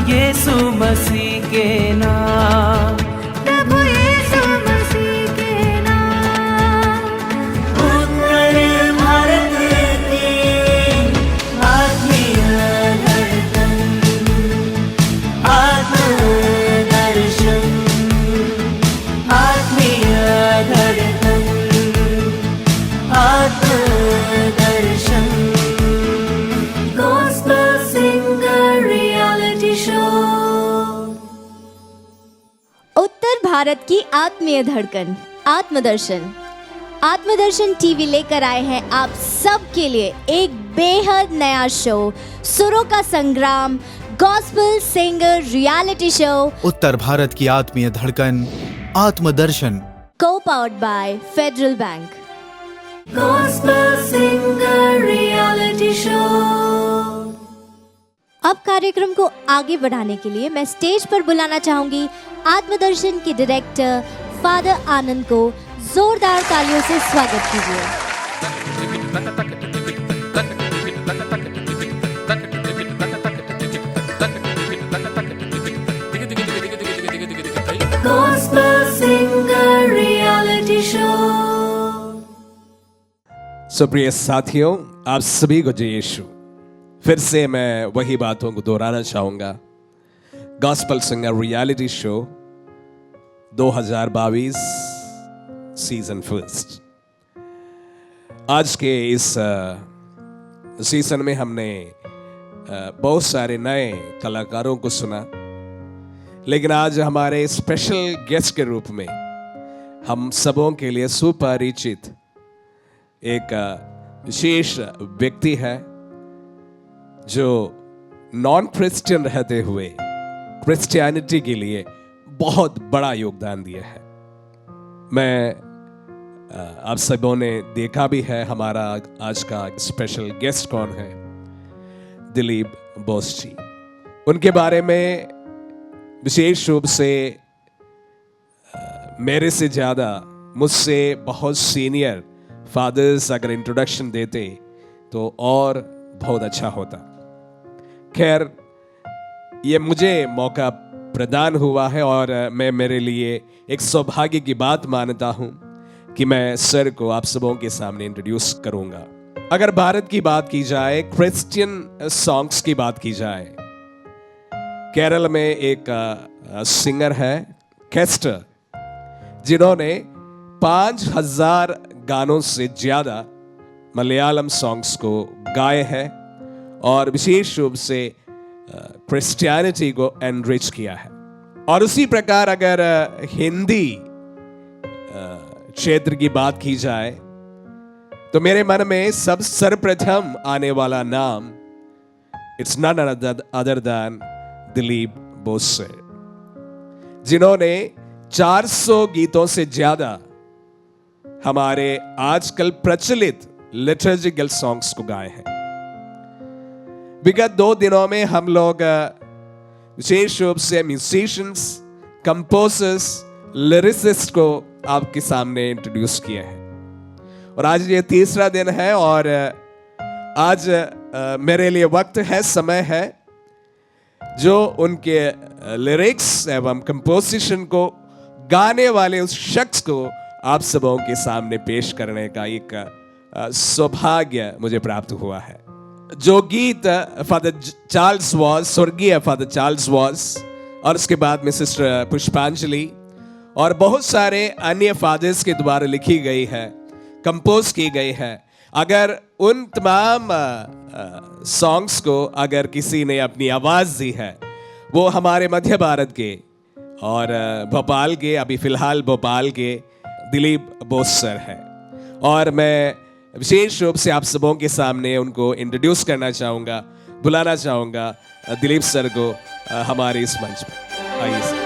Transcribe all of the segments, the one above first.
यीशु मसीह के नाम, प्रभु यीशु मसीह के नाम। उत्तर भारत की आत्मीय धड़कन, आत्मदर्शन, आत्मीय धड़कन, आत्मदर्शन। Gospel Singer Reality Show। उत्तर भारत की आत्मीय धड़कन आत्मदर्शन। आत्मदर्शन टीवी लेकर आए हैं आप सबके लिए एक बेहद नया शो, सुरों का संग्राम, गॉस्पेल सिंगर रियलिटी शो। उत्तर भारत की आत्मीय धड़कन आत्मदर्शन, को powered by federal bank. Gospel Singer Reality Show। अब कार्यक्रम को आगे बढ़ाने के लिए मैं स्टेज पर बुलाना चाहूंगी आत्मदर्शन के डायरेक्टर फादर आनंद को। जोरदार तालियों से स्वागत कीजिए। Gospel Singer Reality Show। Supriya साथियों, आप सभी को जय यीशु। फिर से मैं वही बातों को दोहराना चाहूंगा। Gospel singer reality show 2022 season first. आज के इस सीजन में हमने बहुत सारे नए कलाकारों को सुना, लेकिन आज हमारे स्पेशल गेस्ट के रूप में हम सबों के लिए सुपरिचित एक विशेष व्यक्ति है जो नॉन क्रिश्चियन रहते हुए क्रिश्चियनिटी के लिए बहुत बड़ा योगदान दिया है। मैं आप सबों ने देखा भी है हमारा आज का स्पेशल गेस्ट कौन है, दिलीप बोस जी। उनके बारे में विशेष रूप से मेरे से ज़्यादा, मुझसे बहुत सीनियर फादर्स अगर इंट्रोडक्शन देते तो और बहुत अच्छा होता। खैर, ये मुझे मौका प्रदान हुआ है और मैं मेरे लिए एक सौभाग्य की बात मानता हूं कि मैं सर को आप सबों के सामने इंट्रोड्यूस करूंगा। अगर भारत की बात की जाए, क्रिश्चियन सॉन्ग्स की बात की जाए, केरल में एक सिंगर है केस्टर, जिन्होंने 5000 गानों से ज्यादा मलयालम सॉन्ग्स को गाए हैं और विशेष रूप से क्रिश्चियनिटी को एनरिच किया है। और उसी प्रकार अगर हिंदी क्षेत्र की बात की जाए तो मेरे मन में सब सर्वप्रथम आने वाला नाम it's none other than Dilip Bose sir, जिन्होंने 400 गीतों से ज्यादा हमारे आजकल प्रचलित लिटर्जिकल सॉन्ग्स को गाए हैं। विगत 2 दिनों में हम लोग विशेष रूप से म्यूजिशियंस, कंपोजर्स, लिरिसिस्ट को आपके सामने इंट्रोड्यूस किए हैं और आज ये तीसरा दिन है और आज मेरे लिए वक्त है, समय है जो उनके लिरिक्स एवं कंपोजिशन को गाने वाले उस शख्स को आप सबों के सामने पेश करने का एक सौभाग्य मुझे प्राप्त हुआ है। जो गीत फादर चार्ल्स वॉस, स्वर्गीय फादर चार्ल्स वॉस, और उसके बाद में सिस्टर पुष्पांजलि और बहुत सारे अन्य फादर्स के द्वारा लिखी गई है, कंपोज की गई है। अगर उन तमाम सॉन्ग्स को अगर किसी ने अपनी आवाज दी है, वो हमारे मध्य भारत के और भोपाल के, अभी फिलहाल भोपाल के दिलीप बोस सर हैं। और मैं विशेष रूप से आप सबों के सामने उनको इंट्रोड्यूस करना चाहूँगा, बुलाना चाहूँगा दिलीप सर को हमारे इस मंच पर। आइए सर।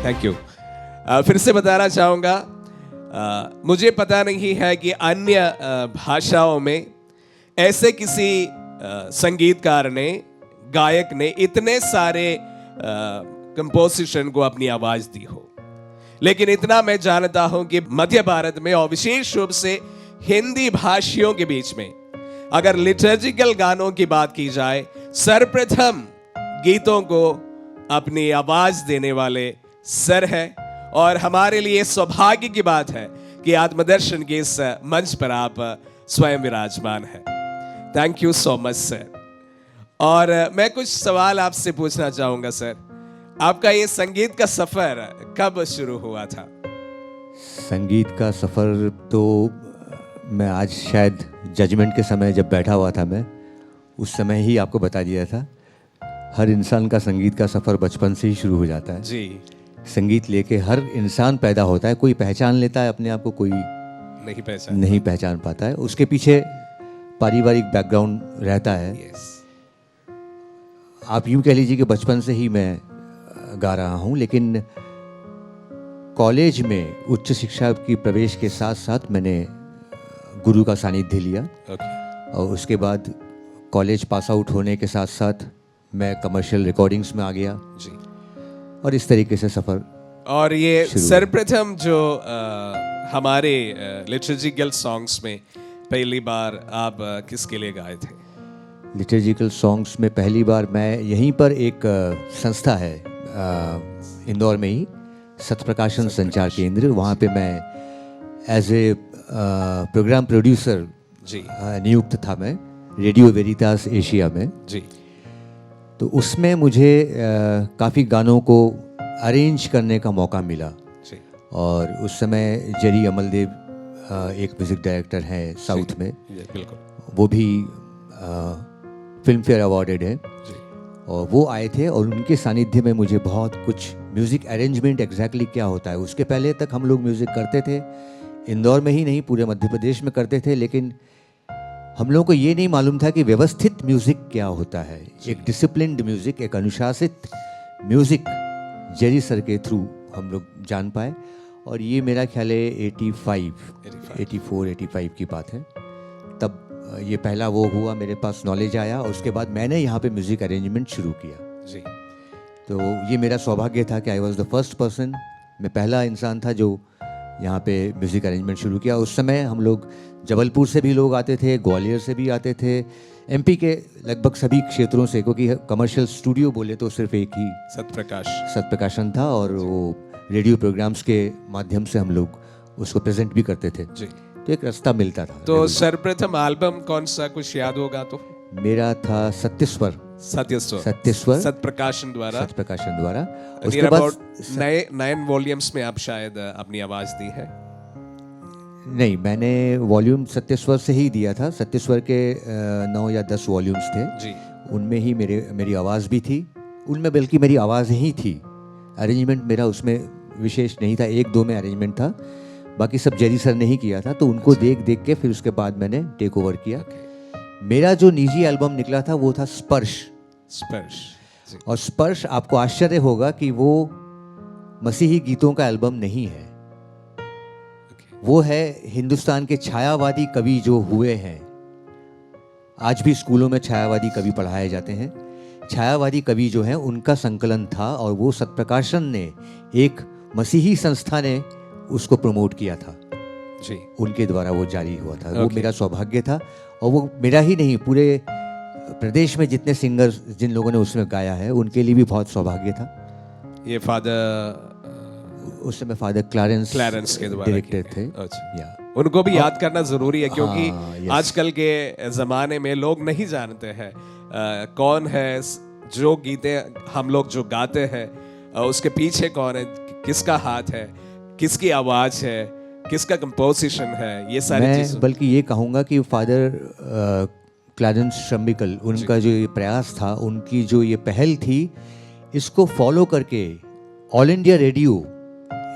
Thank you. फिर से बताना चाहूँगा, मुझे पता नहीं है कि अन्य भाषाओं में ऐसे किसी संगीतकार ने, गायक ने इतने सारे कंपोजिशन को अपनी आवाज दी हो, लेकिन इतना मैं जानता हूं कि मध्य भारत में और विशेष रूप से हिंदी भाषियों के बीच में अगर लिटर्जिकल गानों की बात की जाए, सर्वप्रथम गीतों को अपनी आवाज देने वाले सर है, और हमारे लिए सौभाग्य की बात है कि आत्मदर्शन के इस मंच पर आप स्वयं विराजमान हैं। Thank you so much sir. और मैं कुछ सवाल आपसे पूछना चाहूंगा सर। आपका ये संगीत का सफर कब शुरू हुआ था? संगीत का सफ़र तो मैं आज शायद जजमेंट के समय जब बैठा हुआ था, मैं उस समय ही आपको बता दिया था। हर इंसान का संगीत का सफ़र बचपन से ही शुरू हो जाता है। जी। संगीत लेके हर इंसान पैदा होता है, कोई पहचान लेता है अपने आप को, कोई नहीं पहचान पाता है। उसके पीछे पारिवारिक बैकग्राउंड रहता है। यस। आप यूँ कह लीजिए कि बचपन से ही मैं गा रहा हूँ, लेकिन कॉलेज में उच्च शिक्षा की प्रवेश के साथ साथ मैंने गुरु का सानिध्य लिया। और उसके बाद कॉलेज पास आउट होने के साथ साथ मैं कमर्शियल रिकॉर्डिंग्स में आ गया जी। और इस तरीके से सफ़र। और ये सर्वप्रथम जो हमारे लिटर्जिकल सॉन्ग्स में पहली बार आप किसके लिए गाए थे? लिटर्जिकल सॉन्ग्स में पहली बार मैं यहीं पर एक संस्था है इंदौर में ही, सत्प्रकाशन संचार केंद्र, वहाँ पे मैं एज ए प्रोग्राम प्रोड्यूसर जी नियुक्त था मैं, रेडियो वेरितास एशिया में जी। तो उसमें मुझे काफ़ी गानों को अरेंज करने का मौका मिला जी। और उस समय जेरी अमलदेव एक म्यूज़िक डायरेक्टर हैं साउथ में, बिल्कुल, वो भी फिल्म फेयर अवार्डेड है जी। और वो आए थे और उनके सानिध्य में मुझे बहुत कुछ म्यूज़िक अरेंजमेंट एग्जैक्टली क्या होता है, उसके पहले तक हम लोग म्यूज़िक करते थे, इंदौर में ही नहीं पूरे मध्य प्रदेश में करते थे, लेकिन हम लोगों को ये नहीं मालूम था कि व्यवस्थित म्यूज़िक क्या होता है, एक डिसिप्लिन्ड म्यूज़िक, एक अनुशासित म्यूज़िक जेरी सर के थ्रू हम लोग जान पाए। और ये मेरा ख्याल है 84-85 की बात है, तब ये पहला वो हुआ, मेरे पास नॉलेज आया और उसके बाद मैंने यहाँ पे म्यूज़िक अरेंजमेंट शुरू किया जी। तो ये मेरा सौभाग्य था कि I was the first person, मैं पहला इंसान था जो यहाँ पे म्यूज़िक अरेंजमेंट शुरू किया। उस समय हम लोग जबलपुर से भी लोग आते थे, ग्वालियर से भी आते थे, एमपी के लगभग सभी क्षेत्रों से, क्योंकि कमर्शियल स्टूडियो बोले तो सिर्फ एक ही सत्प्रकाशन था और वो रेडियो प्रोग्राम्स के माध्यम से हम लोग उसको प्रेजेंट भी करते थे जी। तो एक रास्ता मिलता था। तो सर्वप्रथम एल्बम कौन सा, कुछ याद होगा तो? मेरा था सत्यस्वर सत्प्रकाशन द्वारा। उसके बाद नए वॉल्यूम्स में आप शायद अपनी आवाज दी है? नहीं, मैंने वॉल्यूम सत्यस्वर से ही दिया था। सत्यस्वर के 9 या 10 वॉल्यूम्स थे जी। उनमें ही मेरी आवाज़ भी थी, उनमें बल्कि मेरी आवाज़ ही थी, अरेंजमेंट मेरा उसमें विशेष नहीं था, 1-2 में अरेंजमेंट था, बाकी सब जेरी सर ने ही किया था। तो उनको देख के फिर उसके बाद मैंने टेक ओवर किया। मेरा जो निजी एल्बम निकला था वो था स्पर्श। और स्पर्श, आपको आश्चर्य होगा कि वो मसीही गीतों का एल्बम नहीं है, वो है हिंदुस्तान के छायावादी कवि जो हुए हैं। आज भी स्कूलों में छायावादी कवि पढ़ाए जाते हैं। छायावादी कवि जो हैं उनका संकलन था और वो सत्प्रकाशन ने, एक मसीही संस्था ने उसको प्रमोट किया था जी। उनके द्वारा वो जारी हुआ था। वो मेरा सौभाग्य था और वो मेरा ही नहीं, पूरे प्रदेश में जितने सिंगर्स जिन लोगों ने उसमें गाया है उनके लिए भी बहुत सौभाग्य था। ये फादर, उस समय फादर क्लारेंस के द्वारा डायरेक्टर थे। या उनको भी याद करना जरूरी है, क्योंकि आजकल के जमाने में लोग नहीं जानते हैं कौन है जो गीतें हम लोग जो गाते हैं, उसके पीछे कौन है, किसका हाथ है, किसकी आवाज है, किसका कंपोजिशन है, ये सारी चीजें। बल्कि ये कहूँगा कि फादर क्लारेंस श्रम्बिकल, उनका जो ये प्रयास था, उनकी जो ये पहल थी, इसको फॉलो करके ऑल इंडिया रेडियो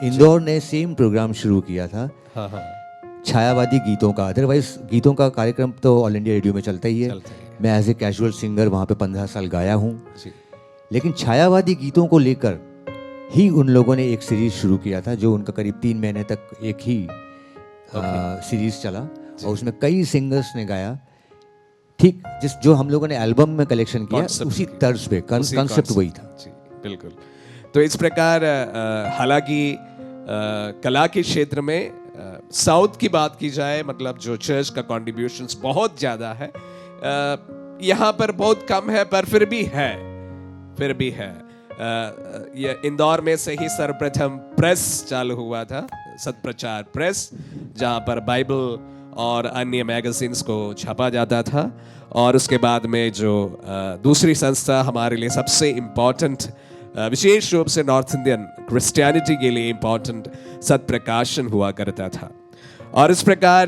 इंदौर ने सेम प्रोग्राम शुरू किया था। छायावादी गीतों का, अदरवाइज गीतों का कार्यक्रम तो ऑल इंडिया रेडियो में चलता ही है। मैं एज ए कैजुअल सिंगर वहाँ पे 15 साल गाया हूँ, लेकिन छायावादी गीतों को लेकर ही उन लोगों ने एक सीरीज शुरू किया था, जो उनका करीब 3 महीने तक एक ही सीरीज चला और उसमें कई सिंगर्स ने गाया। ठीक जो हम लोगों ने एल्बम में कलेक्शन किया, उसी तर्ज पे कॉन्सेप्ट वही था जी। बिल्कुल। तो इस प्रकार हालांकि कला के क्षेत्र में साउथ की बात की जाए, मतलब जो चर्च का कॉन्ट्रीब्यूशंस बहुत ज़्यादा है, यहाँ पर बहुत कम है, पर फिर भी है। ये इंदौर में से ही सर्वप्रथम प्रेस चालू हुआ था, सत्प्रचार प्रेस, जहाँ पर बाइबल और अन्य मैगजीन्स को छापा जाता था। और उसके बाद में जो दूसरी संस्था हमारे लिए सबसे इम्पोर्टेंट, विशेष रूप से नॉर्थ इंडियन क्रिश्चियनिटी के लिए इम्पोर्टेंट, सत्प्रकाशन हुआ करता था। और इस प्रकार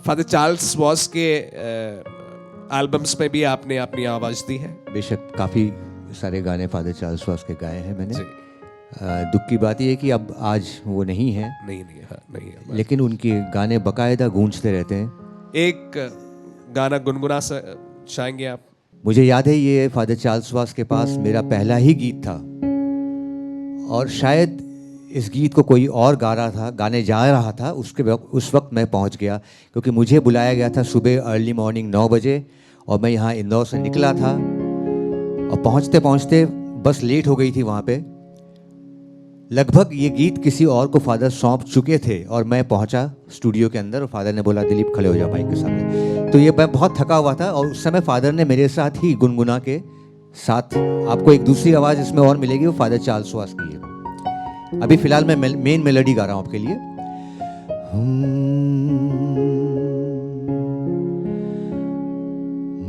फादर चार्ल्स वॉस के एल्बम्स में भी आपने अपनी आवाज़ दी है। बेशक काफ़ी सारे गाने फादर चार्ल्स वॉस के गाए हैं मैंने। जी। दुख की बात यह है कि अब आज वो नहीं है, नहीं है। लेकिन उनके गाने बकायदा गूंजते रहते हैं। एक गाना गुनगुना चाहेंगे आप? मुझे याद है ये फादर चार्ल्स वॉस के पास मेरा पहला ही गीत था, और शायद इस गीत को कोई और गाने जा रहा था। उस वक्त मैं पहुंच गया, क्योंकि मुझे बुलाया गया था सुबह अर्ली मॉर्निंग 9 बजे, और मैं यहाँ इंदौर से निकला था, और पहुँचते पहुँचते बस लेट हो गई थी वहाँ पे। लगभग ये गीत किसी और को फादर सौंप चुके थे, और मैं पहुंचा स्टूडियो के अंदर, और फादर ने बोला दिलीप खड़े हो जा माइक के सामने। तो ये मैं बहुत थका हुआ था, और उस समय फादर ने मेरे साथ ही गुनगुना के साथ, आपको एक दूसरी आवाज़ इसमें और मिलेगी, वो फादर चार्ल्स वॉस की है। अभी फिलहाल मैं मेन मेलोडी गा रहा हूँ आपके लिए।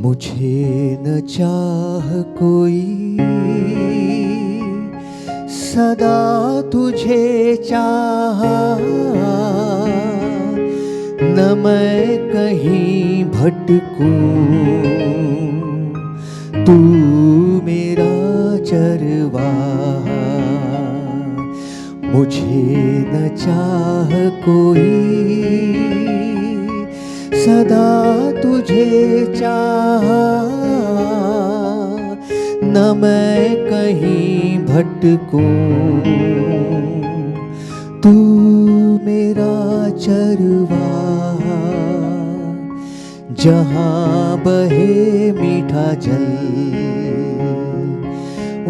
मुझे न चाह कोई, सदा तुझे चाहा, न मैं कहीं भटकूं, तू मेरा चरवाहा। मुझे न चाह कोई, सदा तुझे चाहा, न मैं कहीं भटकूं, तू मेरा चरवाहा। जहाँ बहे मीठा जल,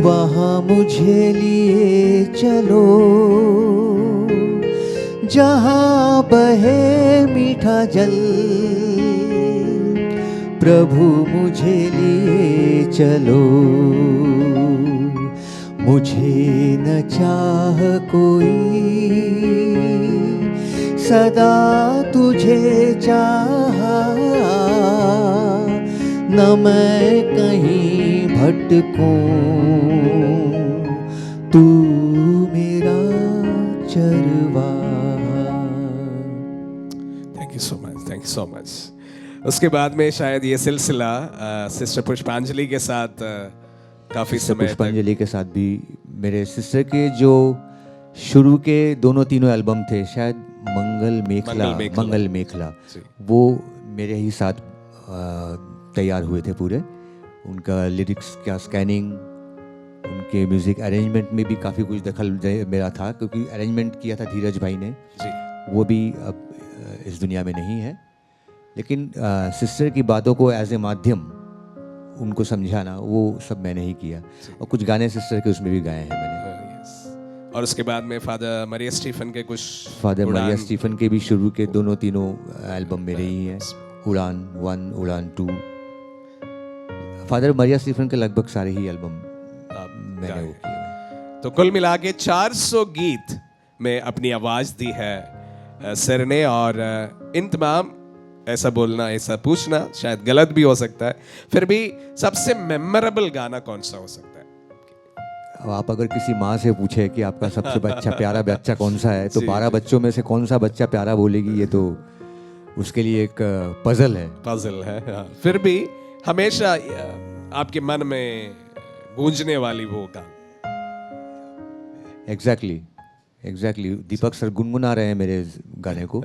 वहाँ मुझे लिए चलो, जहाँ बहे मीठा जल, प्रभु मुझे लिए चलो। मुझे न चाह कोई, सदा तुझे चाहा, न मैं कहीं भटकूं, तू मेरा चरवाहा। Thank you so much. उसके बाद में शायद ये सिलसिला सिस्टर पुष्पांजलि के साथ काफ़ी समय तक। पुष्पांजलि के साथ भी मेरे सिस्टर के जो शुरू के तीनों एल्बम थे, शायद मंगल मेखला, वो मेरे ही साथ तैयार हुए थे पूरे। उनका लिरिक्स का स्कैनिंग, उनके म्यूज़िक अरेंजमेंट में भी काफ़ी कुछ दखल मेरा था, क्योंकि अरेंजमेंट किया था धीरज भाई ने जी। वो भी अब इस दुनिया में नहीं है। लेकिन सिस्टर की बातों को एज ए माध्यम उनको समझाना, वो सब मैंने ही किया, और कुछ गाने सिस्टर के उसमें भी गाए हैं मैंने। और उसके बाद में फादर मरिया स्टीफन के फादर मरिया स्टीफन के भी शुरू के तीनों एल्बम मेरे ही हैं। उड़ान 1, उड़ान 2। फादर मरिया स्टीफन के लगभग सारे ही एल्बम मैंने वो किए। तो कुल मिला के 400 गीत में अपनी आवाज़ दी है सर ने। और इन तमाम, ऐसा बोलना, ऐसा पूछना शायद गलत भी हो सकता है, फिर भी सबसे मेमोरेबल गाना कौन सा हो सकता है? अब आप अगर किसी माँ से पूछे कि आपका सबसे प्यारा बच्चा कौन सा है, तो 12 बच्चों में से कौन सा बच्चा प्यारा बोलेगी, ये तो उसके लिए एक पजल है। हाँ। फिर भी हमेशा आपके मन में गूंजने वाली वो गाना। एग्जैक्टली दीपक सर गुनगुना रहे हैं मेरे गाने को।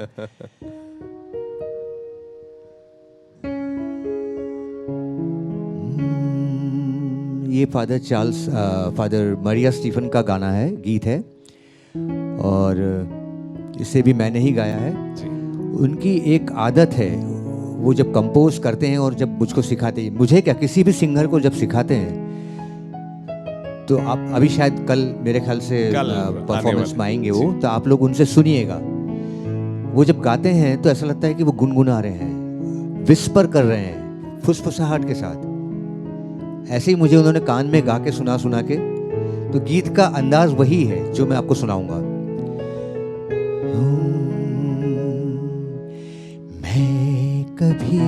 ये फादर मरिया स्टीफन का गाना है, गीत है, और इसे भी मैंने ही गाया है। उनकी एक आदत है, वो जब कंपोज करते हैं और जब मुझको सिखाते हैं, मुझे क्या किसी भी सिंगर को जब सिखाते हैं, तो आप अभी शायद कल मेरे ख्याल से परफॉर्मेंस में आएंगे वो, तो आप लोग उनसे सुनिएगा। वो जब गाते हैं तो ऐसा लगता है कि वो गुनगुना रहे हैं, विस्पर कर रहे हैं, फुसफुसाहट के साथ। ऐसे ही मुझे उन्होंने कान में गा के सुना के, तो गीत का अंदाज वही है जो मैं आपको सुनाऊंगा। मैं कभी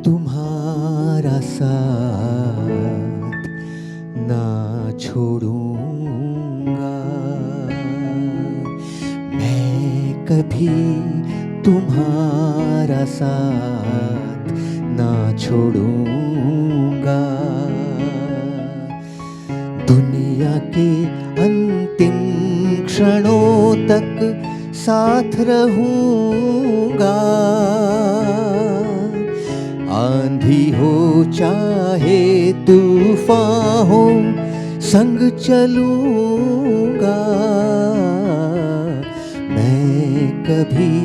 तुम्हारा साथ ना छोड़ूंगा, मैं कभी तुम्हारा साथ ना छोड़ूंगा, दुनिया के अंतिम क्षणों तक साथ रहूंगा, आंधी हो चाहे तूफान हो संग चलूंगा, मैं कभी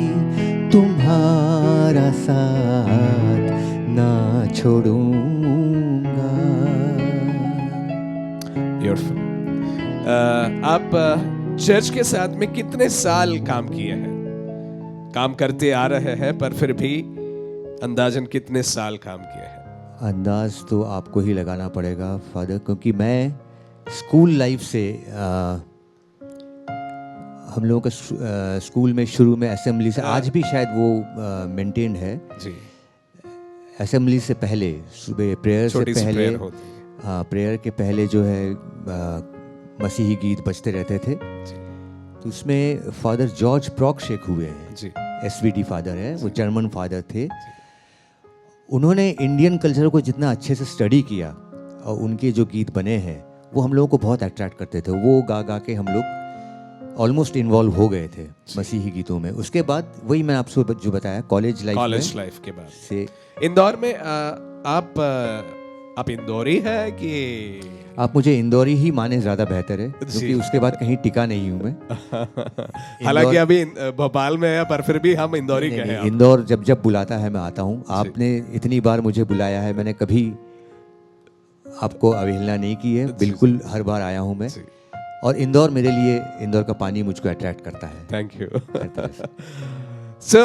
तुम्हारा साथ ना छोड़ूंगा। ब्यूटीफुल। आप चर्च के साथ में कितने साल काम किए हैं? काम करते आ रहे हैं, पर फिर भी अंदाजन कितने साल काम किए हैं? अंदाज तो आपको ही लगाना पड़ेगा फादर, क्योंकि मैं स्कूल लाइफ से हम लोगों का स्कूल में शुरू में असेंबली से, आज भी शायद वो मेंटेन्ड है जी। असेंबली से पहले, सुबह प्रेयर से पहले, प्रेयर होती है। हाँ, प्रेयर के पहले जो है मसीही गीत बजते रहते थे। तो उसमें फादर जॉर्ज प्रॉक्शेक हुए हैं जी। एसवीडी फादर है, वो जर्मन फादर थे। उन्होंने इंडियन कल्चर को जितना अच्छे से स्टडी किया और उनके जो गीत बने हैं वो हम लोगों को बहुत अट्रैक्ट करते थे। वो गा गा के हम लोग ऑलमोस्ट इन्वॉल्व हो गए थे मसीही गीतों में। उसके बाद वही मैं आपसे जो बताया, कॉलेज लाइफ के बाद से इंदौर में आप इंदौरी है कि? आप मुझे इंदौरी ही माने ज़्यादा बेहतर है, क्योंकि उसके बाद कहीं टिका नहीं हूँ मैं। हालांकि अभी भोपाल में है, पर फिर भी हम इंदौरी के हैं। इंदौर जब जब बुलाता है मैं आता हूँ। आपने इतनी बार मुझे बुलाया है, मैंने कभी आपको अवहेलना नहीं की है, बिल्कुल हर बार आया हूँ मैं। और इंदौर मेरे लिए, इंदौर का पानी मुझको अट्रैक्ट करता है। Thank you. So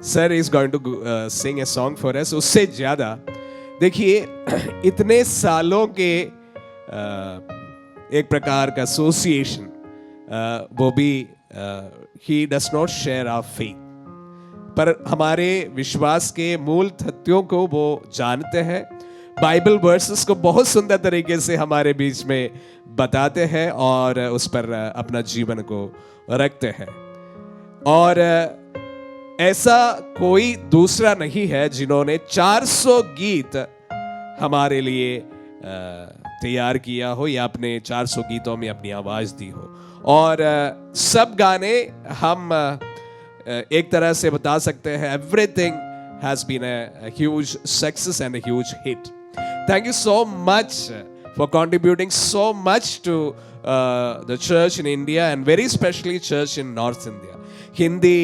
sir is going to sing a song for us. उससे ज्यादा देखिए, इतने सालों के एक प्रकार का एसोसिएशन, वो भी ही does not share our faith, पर हमारे विश्वास के मूल तथ्यों को वो जानते हैं। बाइबल वर्सेस को बहुत सुंदर तरीके से हमारे बीच में बताते हैं और उस पर अपना जीवन को रखते हैं। और ऐसा कोई दूसरा नहीं है जिन्होंने 400 गीत हमारे लिए तैयार किया हो या अपने 400 गीतों में अपनी आवाज दी हो। और सब गाने हम एक तरह से बता सकते हैं, everything has been a huge success and a huge hit. Thank you so much for contributing so much to the church in India and very specially church in North India. Hindi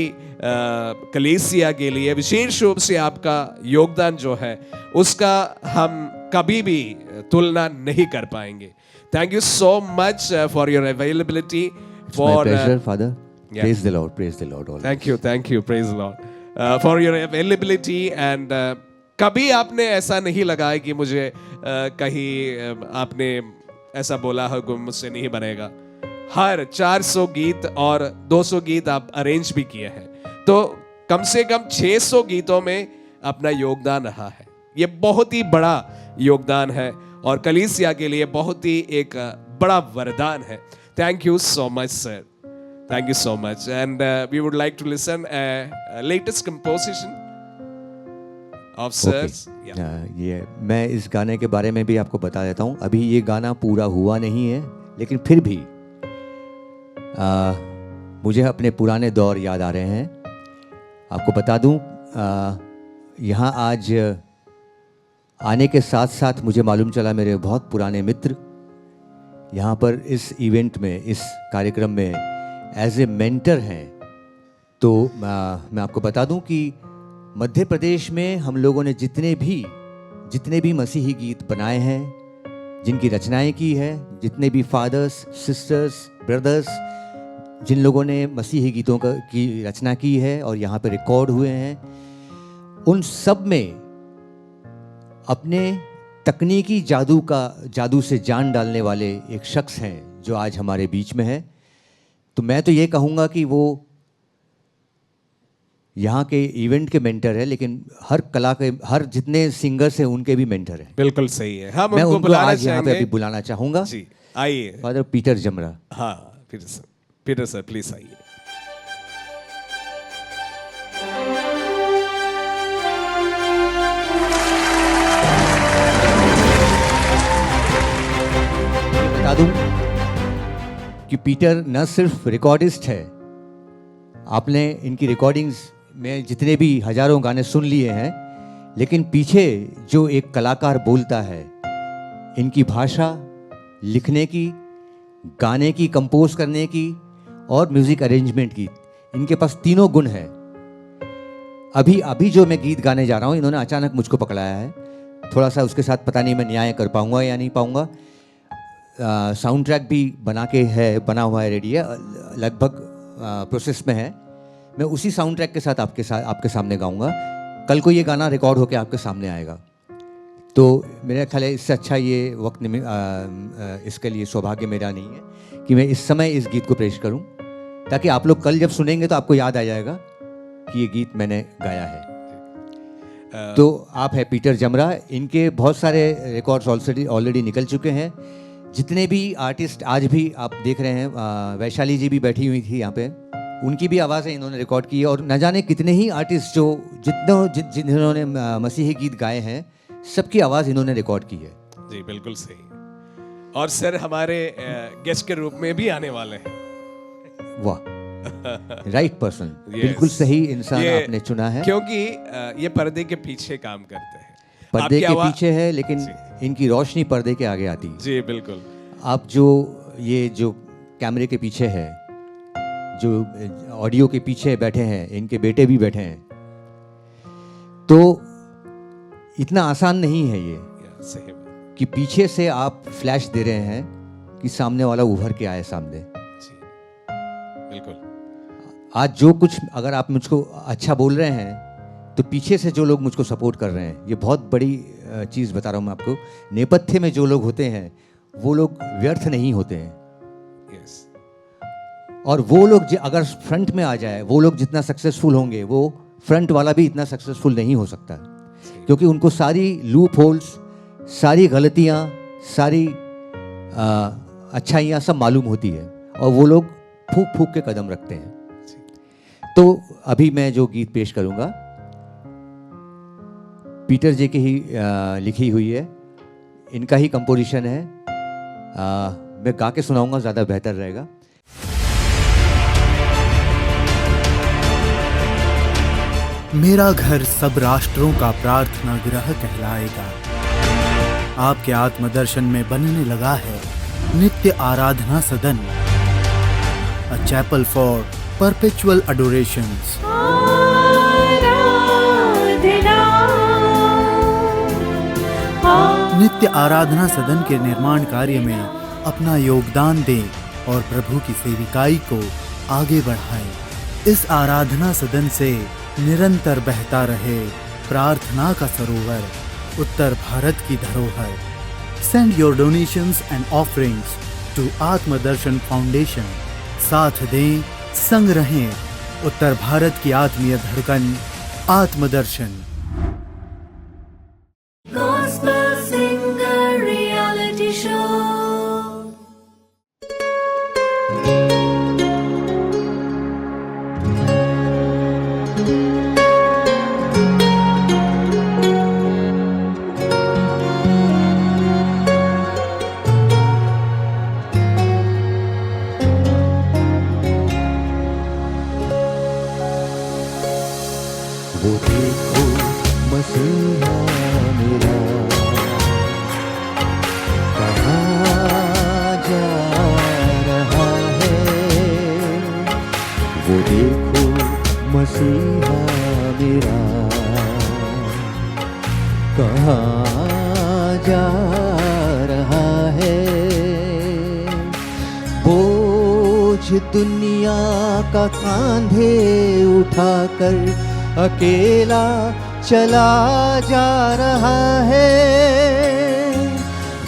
कलीसिया के लिए विशेष रूप से आपका योगदान जो है उसका हम कभी भी तुलना नहीं कर पाएंगे। Thank you so much for your availability. It's my pleasure, Father. Yeah. Praise the Lord, praise the Lord. Thank you, praise the Lord for your availability and कभी आपने ऐसा नहीं लगा है कि मुझे कहीं आपने ऐसा बोला हो कि मुझसे नहीं बनेगा। हर 400 गीत और 200 गीत आप अरेंज भी किए हैं, तो कम से कम 600 गीतों में अपना योगदान रहा है। ये बहुत ही बड़ा योगदान है और कलीसिया के लिए बहुत ही एक बड़ा वरदान है। Thank you so much sir, thank you so much and we would like to listen latest composition of sirs. ये मैं इस गाने के बारे में भी आपको बता देता हूँ। अभी ये गाना पूरा हुआ नहीं है, लेकिन फिर भी मुझे अपने पुराने दौर याद आ रहे हैं। आपको बता दूँ, यहाँ आज आने के साथ साथ मुझे मालूम चला मेरे बहुत पुराने मित्र यहाँ पर इस इवेंट में, इस कार्यक्रम में एज ए मेंटर हैं। तो मैं आपको बता दूँ कि मध्य प्रदेश में हम लोगों ने जितने भी मसीही गीत बनाए हैं, जिनकी रचनाएं की है, जितने भी फादर्स, सिस्टर्स, ब्रदर्स जिन लोगों ने मसीही गीतों की रचना की है और यहाँ पे रिकॉर्ड हुए हैं, उन सब में अपने तकनीकी जादू से जान डालने वाले एक शख्स हैं जो आज हमारे बीच में है। तो मैं तो ये कहूँगा कि वो यहाँ के इवेंट के मेंटर है, लेकिन हर जितने सिंगर्स हैं उनके भी मेंटर हैं। बिल्कुल सही है। हम मैं उनको उनको बुलाना आज यहाँ पे चाहेंगे। अभी बुलाना चाहूँगा। जी आइए। फादर पीटर जमरा। हाँ पीटर सर प्लीज आइए। बता दूं कि पीटर न सिर्फ रिकॉर्डिस्ट है, आपने इनकी रिकॉर्डिंग्स में जितने भी हजारों गाने सुन लिए हैं, लेकिन पीछे जो एक कलाकार बोलता है, इनकी भाषा, लिखने की, गाने की, कंपोज करने की और म्यूजिक अरेंजमेंट की, इनके पास तीनों गुण है। अभी जो मैं गीत गाने जा रहा हूँ, इन्होंने अचानक मुझको पकड़ाया है। थोड़ा सा उसके साथ पता नहीं मैं न्याय कर पाऊंगा या नहीं पाऊंगा। साउंड ट्रैक भी बना हुआ है, रेडी है, लगभग प्रोसेस में है। मैं उसी साउंड ट्रैक के साथ आपके सामने गाऊंगा। कल को ये गाना रिकॉर्ड होकर आपके सामने आएगा। तो मेरा ख्याल है इससे अच्छा ये वक्त इसके लिए सौभाग्य मेरा नहीं है कि मैं इस समय इस गीत को पेश करूं, ताकि आप लोग कल जब सुनेंगे तो आपको याद आ जाएगा कि ये गीत मैंने गाया है। तो आप है पीटर जमरा। इनके बहुत सारे रिकॉर्ड्स ऑलरेडी निकल चुके हैं। जितने भी आर्टिस्ट आज भी आप देख रहे हैं, वैशाली जी भी बैठी हुई थी यहाँ पे, उनकी भी आवाज़ें इन्होंने रिकॉर्ड की है। और न जाने कितने ही आर्टिस्ट जिन्होंने मसीही गीत गाए हैं, सबकी आवाज़ इन्होंने रिकॉर्ड की है। जी बिल्कुल सही। और सर हमारे गेस्ट के रूप में भी आने वाले हैं। वाह, राइट पर्सन, बिल्कुल सही इंसान आपने चुना है। क्योंकि ये पर्दे के पीछे काम करते हैं। पर्दे के पीछे है, लेकिन इनकी रोशनी पर्दे के आगे आती है। जी बिल्कुल। आप जो कैमरे के पीछे है, जो ऑडियो के पीछे बैठे हैं, इनके बेटे भी बैठे हैं, तो इतना आसान नहीं है ये सही कि पीछे से आप फ्लैश दे रहे हैं कि सामने वाला उभर के आए सामने। जी बिल्कुल। आज जो कुछ अगर आप मुझको अच्छा बोल रहे हैं, तो पीछे से जो लोग मुझको सपोर्ट कर रहे हैं, ये बहुत बड़ी चीज़ बता रहा हूँ मैं आपको। नेपथ्य में जो लोग होते हैं, वो लोग व्यर्थ नहीं होते हैं। यस। और वो लोग अगर फ्रंट में आ जाए, वो लोग जितना सक्सेसफुल होंगे, वो फ्रंट वाला भी इतना सक्सेसफुल नहीं हो सकता, क्योंकि उनको सारी लूप होल्स, सारी गलतियाँ, सारी अच्छाइयाँ सब मालूम होती है, और वो लोग फूक फूक के कदम रखते हैं। तो अभी मैं जो गीत पेश करूँगा, पीटर जी की ही लिखी हुई है, इनका ही कंपोजिशन है। मैं गा के सुनाऊंगा, ज़्यादा बेहतर रहेगा। मेरा घर सब राष्ट्रों का प्रार्थना गृह कहलाएगा। आपके आत्मदर्शन में बनने लगा है नित्य आराधना सदन, अ चैपल फॉर परपेचुअल अडोरेशंस। नित्य आराधना सदन के निर्माण कार्य में अपना योगदान दें और प्रभु की सेविकाई को आगे बढ़ाएं। इस आराधना सदन से निरंतर बहता रहे प्रार्थना का सरोवर, उत्तर भारत की धरोहर। Send your donations and offerings to Atmadarshan foundation. साथ दें, संग रहें, उत्तर भारत की आत्मीय धड़कन आत्मदर्शन। Gospel Singer Reality Show. वो देखो मसीहा मेरा कहाँ जा रहा है। वो देखो मसीहा मेरा कहाँ जा रहा है। बोझ बोझ दुनिया का कांधे उठाकर अकेला चला जा रहा है।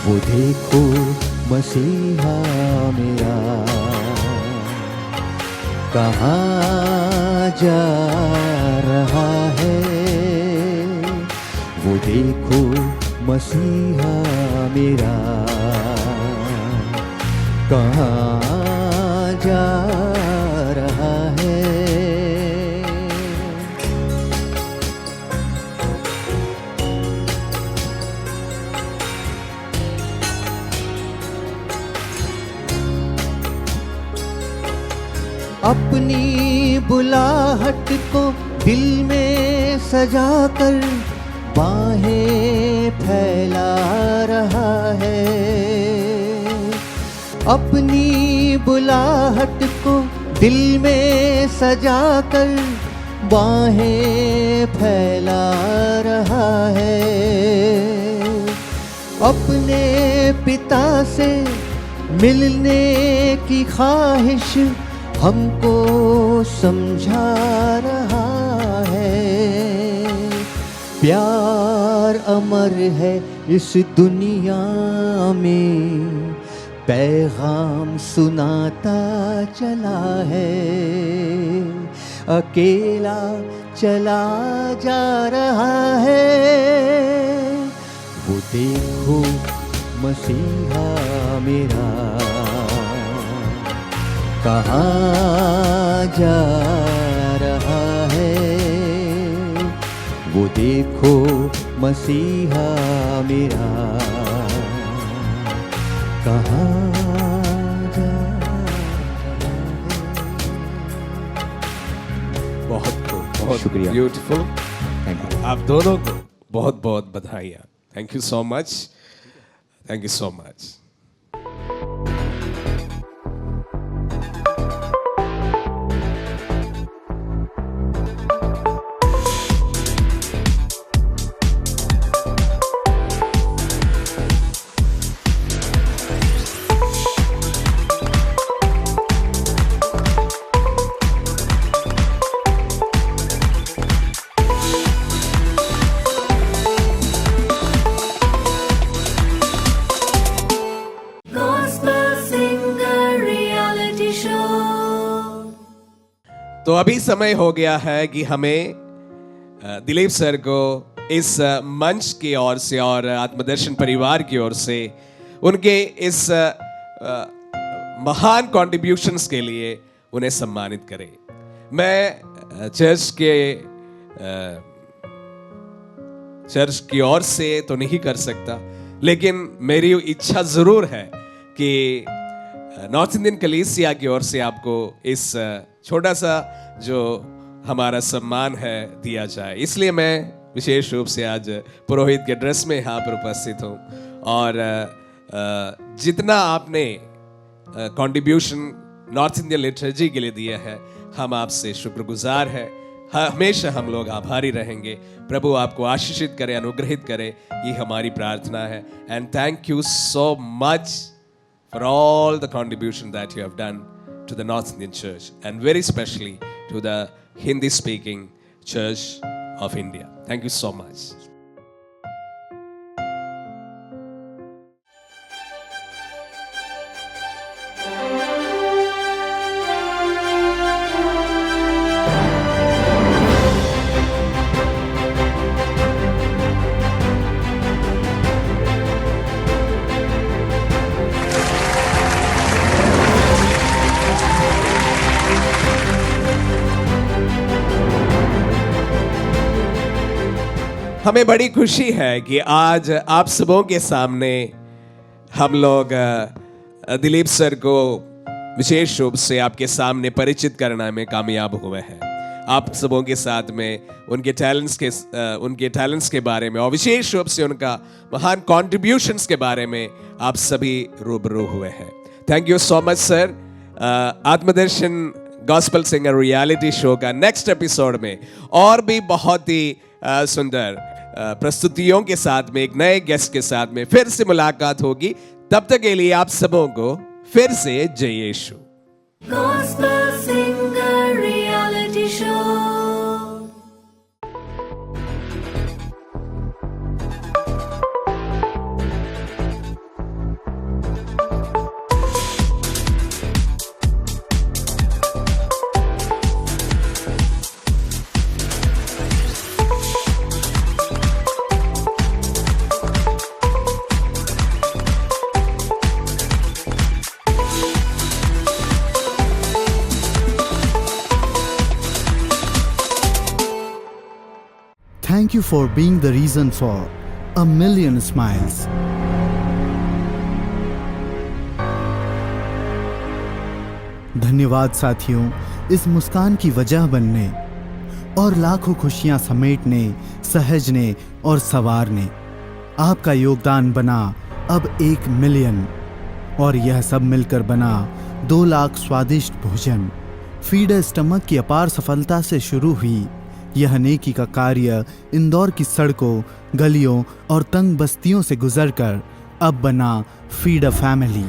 वो देखो मसीहा मेरा कहाँ जा रहा है। वो देखो मसीहा मेरा कहाँ जा रहा है। अपनी बुलाहट को दिल में सजाकर बाहें फैला रहा है। अपनी बुलाहट को दिल में सजाकर बाहें फैला रहा है। अपने पिता से मिलने की ख्वाहिश हमको समझा रहा है। प्यार अमर है इस दुनिया में, पैगाम सुनाता चला है। अकेला चला जा रहा है। वो देखो मसीहा मेरा कहाँ जा रहा है। वो देखो मसीहा मेरा कहाँ जा रहा है। बहुत शुक्रिया। ब्यूटीफुल। Thank you. आप दोनों को बहुत बहुत बधाइयाँ। Thank you so much. Thank you so much. Gospel Singer Reality Show. तो अभी समय हो गया है कि हमें दिलीप सर को इस मंच की ओर से और आत्मदर्शन परिवार की ओर से उनके इस महान कॉन्ट्रीब्यूशंस के लिए उन्हें सम्मानित करें। मैं चर्च की ओर से तो नहीं कर सकता, लेकिन मेरी इच्छा जरूर है कि नॉर्थ इंडियन कलीसिया की ओर से आपको इस छोटा सा जो हमारा सम्मान है दिया जाए। इसलिए मैं विशेष रूप से आज पुरोहित के ड्रेस में यहाँ पर उपस्थित हूँ। और जितना आपने कंट्रीब्यूशन नॉर्थ इंडियन लिटरेचर के लिए दिया है, हम आपसे शुक्रगुजार हैं। हमेशा हम लोग आभारी रहेंगे। प्रभु आपको आशीषित करे, अनुग्रहित करे, ये हमारी प्रार्थना है। And thank you so much for all the contribution that you have done to the North Indian Church, and very specially to the Hindi speaking Church of India. Thank you so much. हमें बड़ी खुशी है कि आज आप सबों के सामने हम लोग दिलीप सर को विशेष रूप से आपके सामने परिचित करने में कामयाब हुए हैं। आप सबों के साथ में उनके टैलेंट्स के बारे में और विशेष रूप से उनका महान कॉन्ट्रीब्यूशंस के बारे में आप सभी रूबरू हुए हैं। Thank you so much sir. Atmadarshan gospel singer reality show का नेक्स्ट एपिसोड में और भी बहुत ही सुंदर प्रस्तुतियों के साथ में एक नए गेस्ट के साथ में फिर से मुलाकात होगी। तब तक के लिए आप सबों को फिर से जय यीशु। Gospel Singer Reality Show. Thank you for being the reason for a million smiles. धन्यवाद साथियों, इस मुस्कान की वजह बनने और लाखों खुशियां समेटने, सहेजने और संवारने। आपका योगदान बना अब 1 मिलियन और यह सब मिलकर बना 2 लाख स्वादिष्ट भोजन। फीड अ स्टमक की अपार सफलता से शुरू हुई यह नेकी का कार्य इंदौर की सड़कों, गलियों और तंग बस्तियों से गुजरकर अब बना फीड अ फैमिली।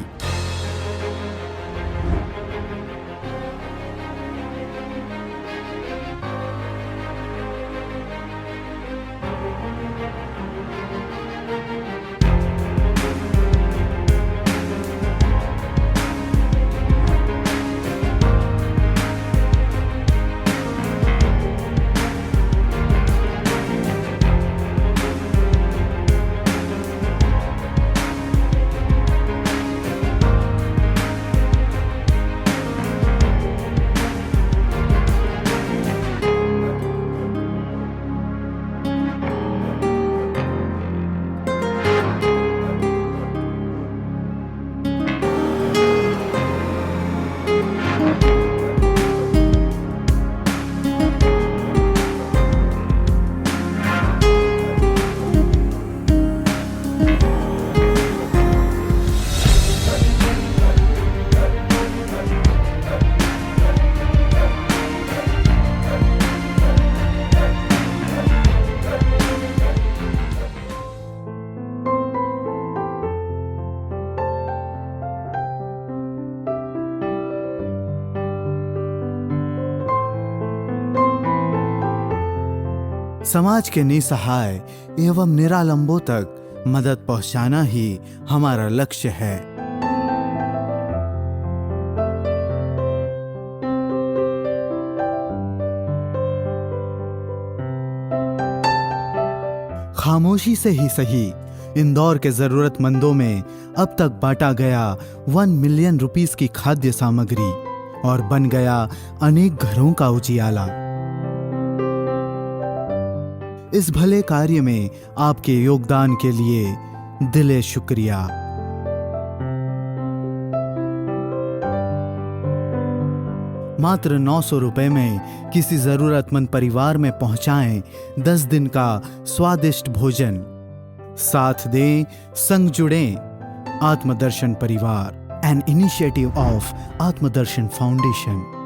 समाज के निसहाय एवं निरालंबों तक मदद पहुंचाना ही हमारा लक्ष्य है। खामोशी से ही सही इंदौर के जरूरतमंदों में अब तक बांटा गया 1 मिलियन रुपीस की खाद्य सामग्री और बन गया अनेक घरों का उजियाला। इस भले कार्य में आपके योगदान के लिए दिले शुक्रिया। मात्र 900 रुपए में किसी जरूरतमंद परिवार में पहुंचाएं 10 दिन का स्वादिष्ट भोजन। साथ दें, संग जुड़ें। आत्मदर्शन परिवार, एन इनिशिएटिव ऑफ आत्मदर्शन फाउंडेशन।